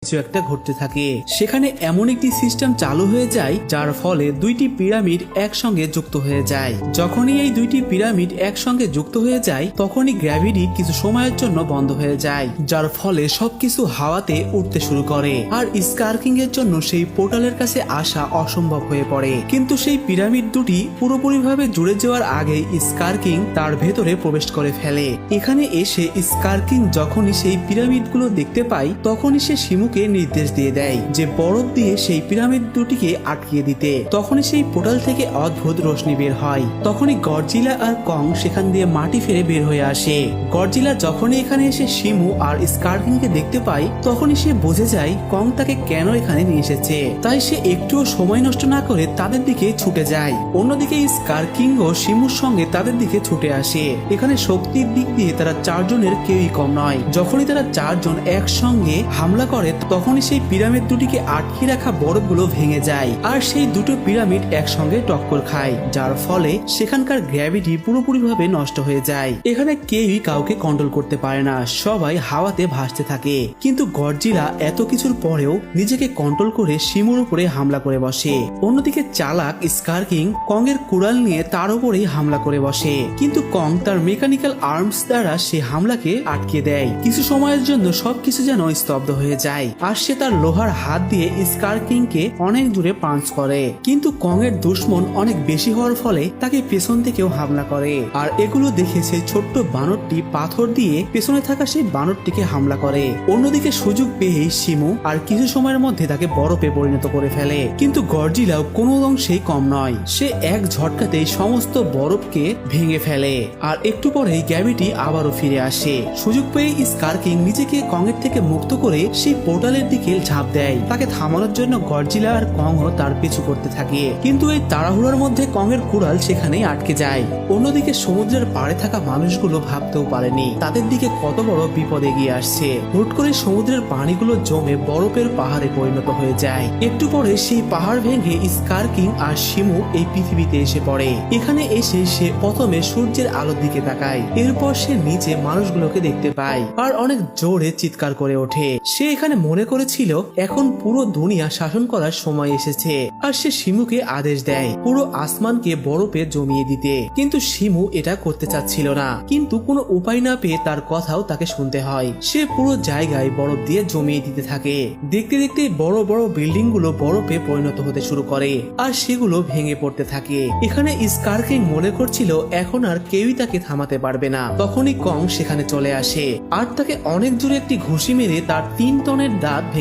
কিছু একটা ঘটতে থাকে। সেখানে এমন একটি সিস্টেম চালু হয়ে যায় যার ফলে দুইটি পিরামিড একসঙ্গে যুক্ত হয়ে যায়। যখনই এই দুইটি পিরামিড একসঙ্গে যুক্ত হয়ে যায় তখনই গ্র্যাভিটি কিছু সময়ের জন্য বন্ধ হয়ে যায়, যার ফলে সবকিছু হাওয়াতে উঠতে শুরু করে আর স্কারকিং এর জন্য সেই পোর্টালের কাছে আসা অসম্ভব হয়ে পড়ে। কিন্তু সেই পিরামিড দুটি পুরোপুরিভাবে জুড়ে যাওয়ার আগে স্কারকিং তার ভেতরে প্রবেশ করে ফেলে। এখানে এসে স্কারকিং যখনই সেই পিরামিডগুলো দেখতে পায় তখনই সে শিমুকে নির্দেশ দিয়ে দেয় যে বরফ দিয়ে সেই পিরামিড দুটিকে আটকিয়ে দিতে। তখনই সেই পোর্টাল থেকে অদ্ভুত রোশনি বের হয়। তখনই গডজিলা আর কং সেখান দিয়ে মাটি ফেলে বের হয়ে আসে। গডজিলা যখনই এখানে এসে শিমু আর স্কারকিং কে দেখতে পায় তখনই সে বুঝে যায় কং তাকে কেন এখানে নিয়ে এসেছে। তাই সে একটুও সময় নষ্ট না করে তাদের দিকে ছুটে যায়। অন্যদিকে স্কারকিং ও শিমুর সঙ্গে তাদের দিকে ছুটে আসে। এখানে শক্তির দিক দিয়ে তারা চারজনের কেউই কম নয়। যখনই তারা চারজন একসঙ্গে হামলা করে তখনই সেই পিরামিড দুটিকে আটকে রাখা বরফগুলো ভেঙে যায় আর সেই দুটো পিরামিড একসঙ্গে টক্কর খায়, যার ফলে সেখানকার গ্র্যাভিটি পুরোপুরিভাবে নষ্ট হয়ে যায়। এখানে কেউই কাউকে কন্ট্রোল করতে পারে না, সবাই হাওয়াতে ভাসতে থাকে। কিন্তু গডজিলা এত কিছুর পরেও নিজেকে কন্ট্রোল করে শিমুর উপরে হামলা করে বসে। অন্যদিকে চালাক স্কারকিং কং এর কুড়াল নিয়ে তার উপরেই হামলা করে বসে, কিন্তু কং তার মেকানিক্যাল আর্মস দ্বারা সে হামলাকে আটকে দেয়। কিছু সময়ের জন্য সবকিছু যেন স্তব্ধ হয়ে যায় আর সে তার লোহার হাত দিয়ে স্কারকিং কে অনেক দূরে পাঞ্চ করে। কিন্তু কং এর দুশ্মন অনেক বেশি হওয়ার ফলে তাকে পেছন থেকেও হামলা করে আর এগুলো দেখে সেই ছোট্ট বানরটি পাথর দিয়ে পেছনে থাকা সেই বানরটিকে হামলা করে। অন্যদিকে সুযোগ পেয়ে শিমু আর কিছু সময়ের মধ্যে তাকে বরফে পরিণত করে ফেলে। কিন্তু গডজিলাও কোনো অংশেই কম নয়, সে এক ঝটকাতেই সমস্ত বরফকে ভেঙে ফেলে আর একটু পরেই গ্র্যাভিটি আবারও ফিরে আসে। সুযোগ পেয়ে স্কারকিং নিজেকে কং এর থেকে মুক্ত করে সেই পোর্টালের দিকে ঝাঁপ দেয়। তাকে থামানোর জন্য গডজিলা আর কং তার পিছু করতে থাকে, কিন্তু এই তাড়াহুড়োর মধ্যে কং এর কুড়াল সেখানেই আটকে যায়। অন্যদিকে সমুদ্রের পাড়ে থাকা মানুষগুলো ভাবতেও পারেনি তাদের দিকে কত বড় বিপদ এগিয়ে আসছে। হুট করে সমুদ্রের পানিগুলো জমে বরফের পাহাড়ে পরিণত হয়ে যায়। একটু পরে সেই পাহাড় ভেঙে স্কারকিং আর শিমু এই পৃথিবীতে এসে পড়ে। এখানে এসে সে প্রথমে সূর্যের আলোর দিকে তাকায়, এরপর সে নিচে মানুষগুলোকে দেখতে পায় আর অনেক জোরে চিৎকার করে ওঠে। সে এখানে মনে করেছিল এখন পুরো দুনিয়া শাসন করার সময় এসেছে আর সে শিমুকে আদেশ দেয় পুরো আসমানকে বরফে জমিয়ে দিতে। কিন্তু শিমু এটা করতে চাচ্ছিল না, কিন্তু কোনো উপায় না পেয়ে তার কথাও তাকে শুনতে হয়। সে পুরো জায়গায় বরফ দিয়ে জমিয়ে দিতে থাকে। দেখতে দেখতে বড় বড় বিল্ডিং গুলো বরফে পরিণত হতে শুরু করে আর সেগুলো ভেঙে পড়তে থাকে। এখানে স্কারকিং মনে করছিল এখন আর কেউই তাকে থামাতে পারবে না। তখনই কং সেখানে চলে আসে আর তাকে অনেক জোরে একটি ঘুষি মেরে তার 3 টনের দাঁত ভেঙে